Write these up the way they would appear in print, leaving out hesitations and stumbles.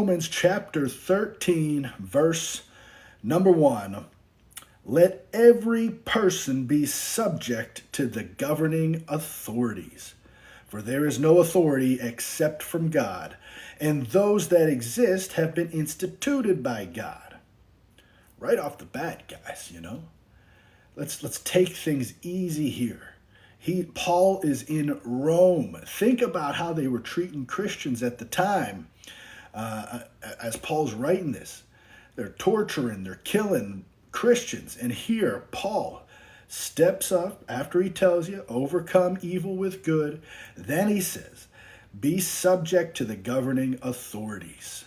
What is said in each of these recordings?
Romans chapter 13, verse number 1. Let every person be subject to the governing authorities, for there is no authority except from God, and those that exist have been instituted by God. Right off the bat, guys, let's take things easy here. Paul is in Rome. Think about how they were treating Christians at the time. As Paul's writing this, they're torturing, they're killing Christians. And here, Paul steps up after he tells you, overcome evil with good. Then he says, be subject to the governing authorities.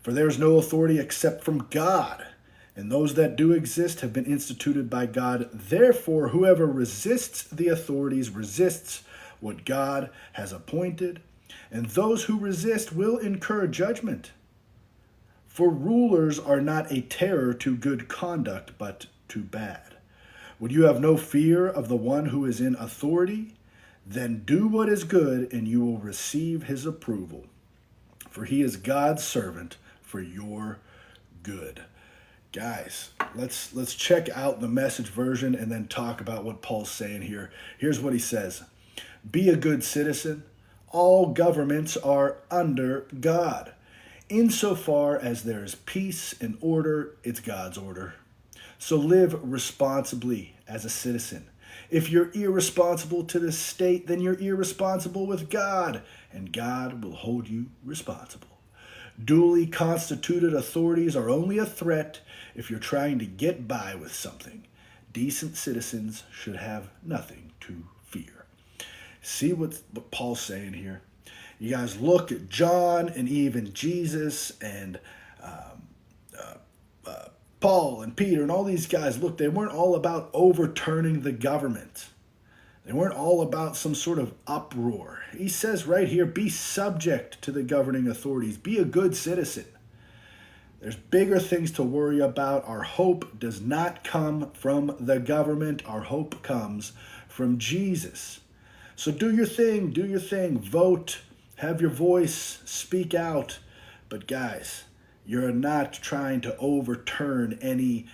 For there is no authority except from God, and those that do exist have been instituted by God. Therefore, whoever resists the authorities resists what God has appointed, and those who resist will incur judgment. For rulers are not a terror to good conduct, but to bad. Would you have no fear of the one who is in authority? Then do what is good, and you will receive his approval. For he is God's servant for your good. Guys, let's check out the Message version and then talk about what Paul's saying here. Here's what he says. Be a good citizen. All governments are under God. Insofar as there is peace and order, it's God's order. So live responsibly as a citizen. If you're irresponsible to the state, then you're irresponsible with God, and God will hold you responsible. Duly constituted authorities are only a threat if you're trying to get by with something. Decent citizens should have nothing to fear. See what Paul's saying here? You guys look at John and even Jesus and Paul and Peter and all these guys. Look, they weren't all about overturning the government. They weren't all about some sort of uproar. He says right here, be subject to the governing authorities. Be a good citizen. There's bigger things to worry about. Our hope does not come from the government. Our hope comes from Jesus. So do your thing. Do your thing. Vote. Have your voice. Speak out. But guys, you're not trying to overturn any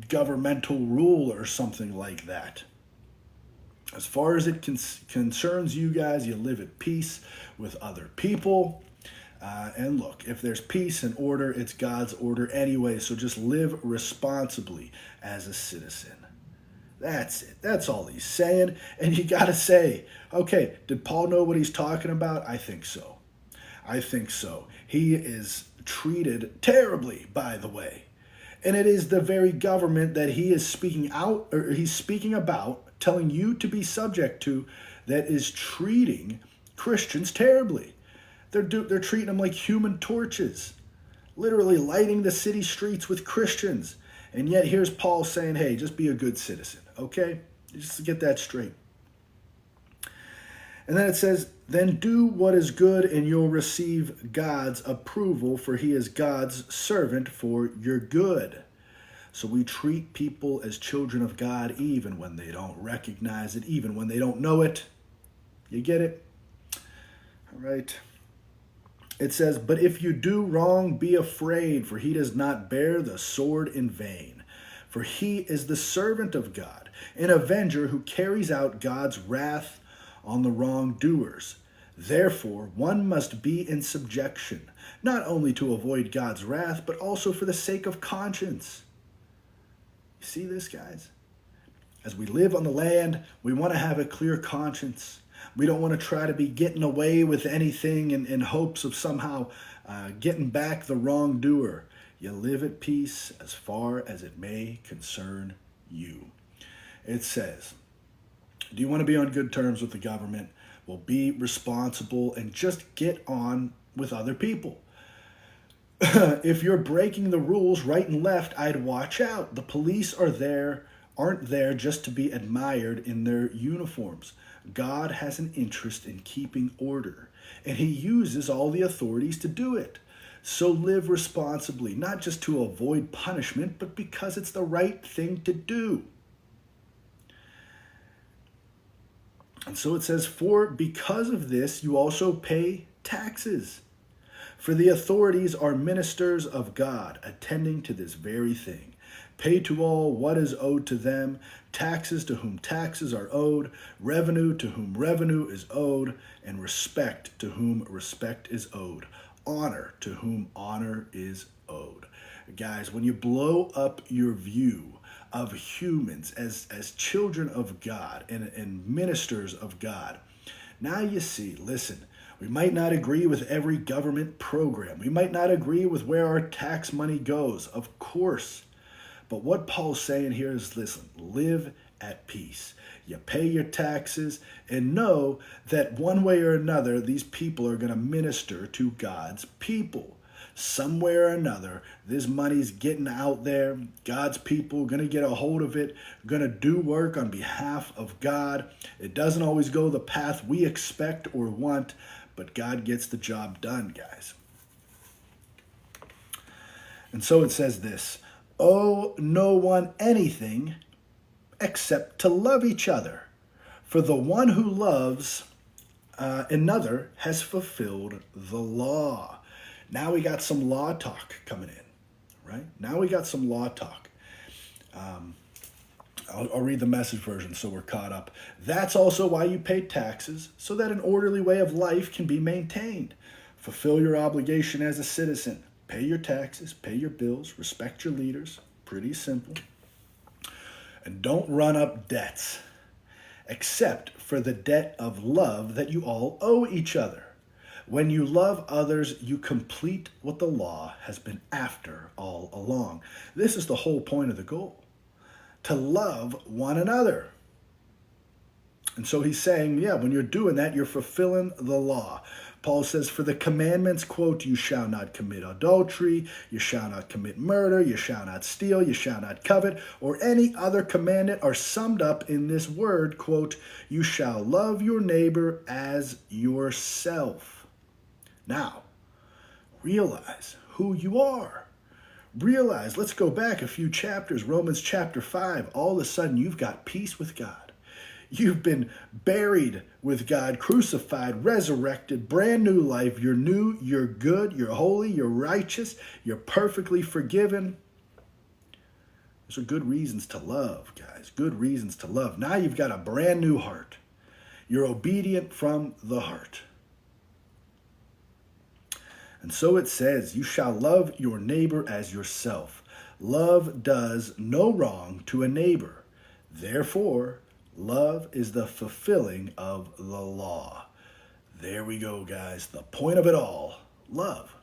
governmental rule or something like that. As far as it concerns you guys, you live at peace with other people. And look, if there's peace and order, it's God's order anyway. So just live responsibly as a citizen. That's it. That's all he's saying. And you got to say, okay, did Paul know what he's talking about? I think so. I think so. He is treated terribly, by the way. And it is the very government that he is speaking about, telling you to be subject to, that is treating Christians terribly. They're treating them like human torches, literally lighting the city streets with Christians. And yet here's Paul saying, hey, just be a good citizen, okay? Just to get that straight. And then it says, then do what is good and you'll receive God's approval, for he is God's servant for your good. So we treat people as children of God even when they don't recognize it, even when they don't know it. You get it? All right. It says, but if you do wrong, be afraid, for he does not bear the sword in vain. For he is the servant of God, an avenger who carries out God's wrath on the wrongdoers. Therefore, one must be in subjection, not only to avoid God's wrath, but also for the sake of conscience. You see this, guys? As we live on the land, we want to have a clear conscience. We don't want to try to be getting away with anything in hopes of somehow getting back the wrongdoer. You live at peace as far as it may concern you. It says, do you want to be on good terms with the government? Well, be responsible and just get on with other people. If you're breaking the rules right and left, I'd watch out. The police aren't there just to be admired in their uniforms. God has an interest in keeping order, and he uses all the authorities to do it. So live responsibly, not just to avoid punishment, but because it's the right thing to do. And so it says, for because of this, you also pay taxes. For the authorities are ministers of God, attending to this very thing. Pay to all what is owed to them, taxes to whom taxes are owed, revenue to whom revenue is owed, and respect to whom respect is owed, honor to whom honor is owed. Guys, when you blow up your view of humans as children of God and ministers of God, now you see, listen, we might not agree with every government program. We might not agree with where our tax money goes, of course. But what Paul's saying here is, listen, live at peace. You pay your taxes and know that one way or another, these people are going to minister to God's people. Somewhere or another, this money's getting out there. God's people are going to get a hold of it, going to do work on behalf of God. It doesn't always go the path we expect or want, but God gets the job done, guys. And so it says this, owe no one anything except to love each other. For the one who loves another has fulfilled the law. Now we got some law talk coming in, right? Now we got some law talk. I'll read the Message version so we're caught up. That's also why you pay taxes, so that an orderly way of life can be maintained. Fulfill your obligation as a citizen. Pay your taxes, pay your bills, respect your leaders. Pretty simple. And don't run up debts, except for the debt of love that you all owe each other. When you love others, you complete what the law has been after all along. This is the whole point of the goal, to love one another. And so he's saying, yeah, when you're doing that, you're fulfilling the law. Paul says, for the commandments, quote, you shall not commit adultery, you shall not commit murder, you shall not steal, you shall not covet, or any other commandment are summed up in this word, quote, you shall love your neighbor as yourself. Now, realize who you are. Realize, let's go back a few chapters, Romans chapter 5. All of a sudden, you've got peace with God. You've been buried with God, crucified, resurrected, brand new life. You're new, you're good, you're holy, you're righteous, you're perfectly forgiven. Those are good reasons to love, guys. Good reasons to love. Now you've got a brand new heart. You're obedient from the heart. And so it says, you shall love your neighbor as yourself. Love does no wrong to a neighbor. Therefore, love is the fulfilling of the law. There we go, guys. The point of it all, love.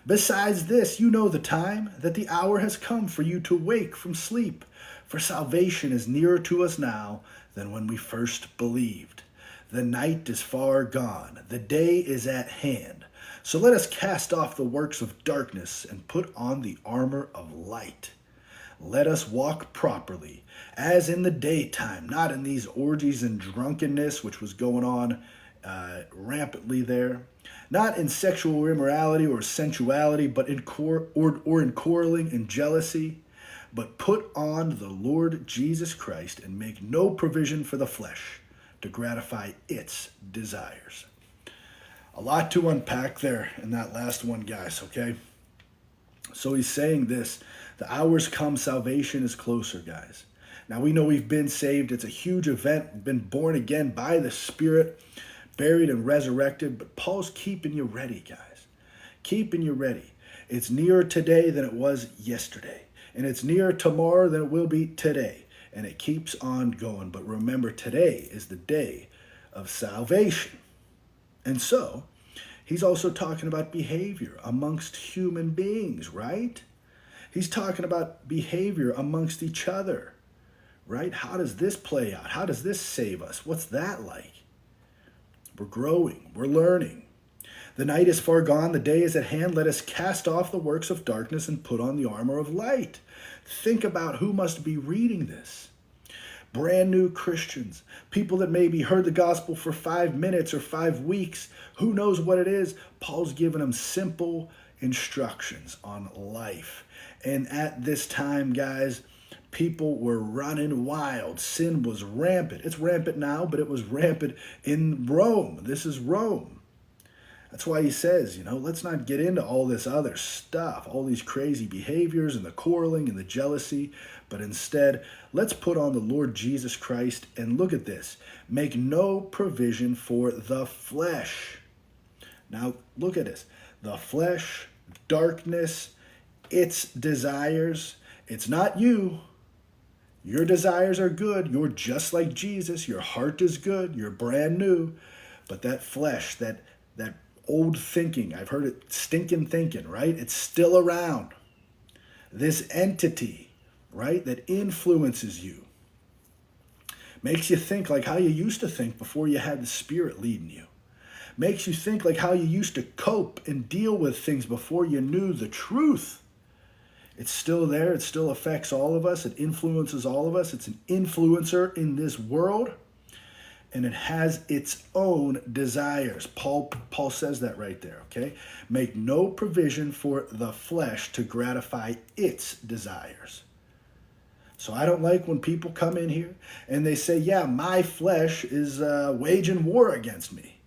Besides this, you know the time, that the hour has come for you to wake from sleep. For salvation is nearer to us now than when we first believed. The night is far gone. The day is at hand. So let us cast off the works of darkness and put on the armor of light. Let us walk properly, as in the daytime, not in these orgies and drunkenness, which was going on rampantly there, not in sexual immorality or sensuality, but in quarreling and jealousy, but put on the Lord Jesus Christ and make no provision for the flesh to gratify its desires. A lot to unpack there in that last one, guys, okay? So he's saying this, the hours come, salvation is closer, guys. Now we know we've been saved. It's a huge event, been born again by the Spirit, buried and resurrected. But Paul's keeping you ready, guys. Keeping you ready. It's nearer today than it was yesterday. And it's nearer tomorrow than it will be today. And it keeps on going. But remember, today is the day of salvation. And so, he's also talking about behavior amongst human beings, right? He's talking about behavior amongst each other, right? How does this play out? How does this save us? What's that like? We're growing. We're learning. The night is far gone. The day is at hand. Let us cast off the works of darkness and put on the armor of light. Think about who must be reading this. Brand new Christians, people that maybe heard the gospel for 5 minutes or 5 weeks. Who knows what it is? Paul's giving them simple instructions on life. And at this time, guys, people were running wild. Sin was rampant. It's rampant now, but it was rampant in Rome. This is Rome. That's why he says, let's not get into all this other stuff, all these crazy behaviors and the quarreling and the jealousy, but instead, let's put on the Lord Jesus Christ and look at this. Make no provision for the flesh. Now, look at this. The flesh, darkness, its desires. It's not you. Your desires are good. You're just like Jesus. Your heart is good. You're brand new. But that flesh, that old thinking, I've heard it, stinking thinking, right? It's still around. This entity, right, that influences you. Makes you think like how you used to think before you had the Spirit leading you. Makes you think like how you used to cope and deal with things before you knew the truth. It's still there. It still affects all of us. It influences all of us. It's an influencer in this world. And it has its own desires. Paul says that right there, okay? Make no provision for the flesh to gratify its desires. So I don't like when people come in here and they say, yeah, my flesh is waging war against me.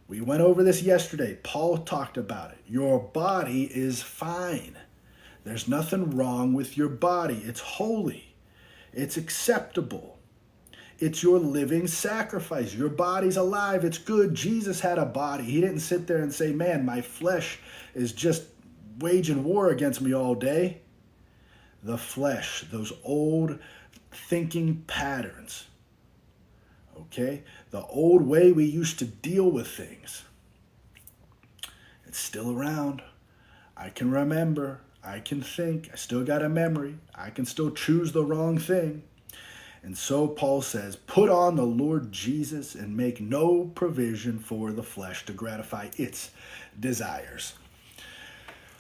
We went over this yesterday. Paul talked about it. Your body is fine. There's nothing wrong with your body. It's holy. It's acceptable. It's your living sacrifice. Your body's alive. It's good. Jesus had a body. He didn't sit there and say, man, my flesh is just waging war against me all day. The flesh, those old thinking patterns, okay? The old way we used to deal with things. It's still around. I can remember. I can think. I still got a memory. I can still choose the wrong thing. And so Paul says, put on the Lord Jesus and make no provision for the flesh to gratify its desires.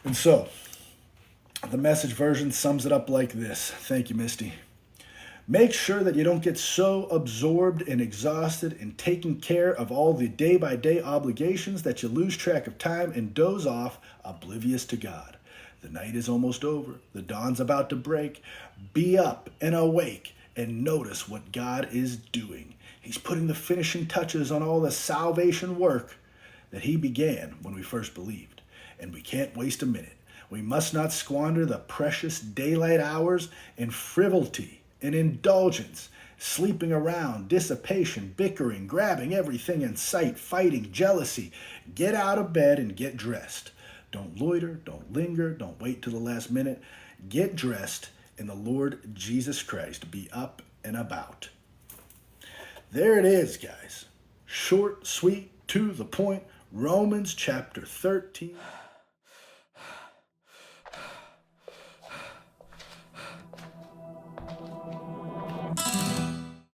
And so, the Message version sums it up like this. Thank you, Misty. Make sure that you don't get so absorbed and exhausted in taking care of all the day-by-day obligations that you lose track of time and doze off, oblivious to God. The night is almost over. The dawn's about to break. Be up and awake and notice what God is doing. He's putting the finishing touches on all the salvation work that he began when we first believed. And we can't waste a minute. We must not squander the precious daylight hours in frivolity and indulgence, sleeping around, dissipation, bickering, grabbing everything in sight, fighting, jealousy. Get out of bed and get dressed. Don't loiter, don't linger, don't wait till the last minute. Get dressed in the Lord Jesus Christ. Be up and about. There it is, guys. Short, sweet, to the point. Romans chapter 13.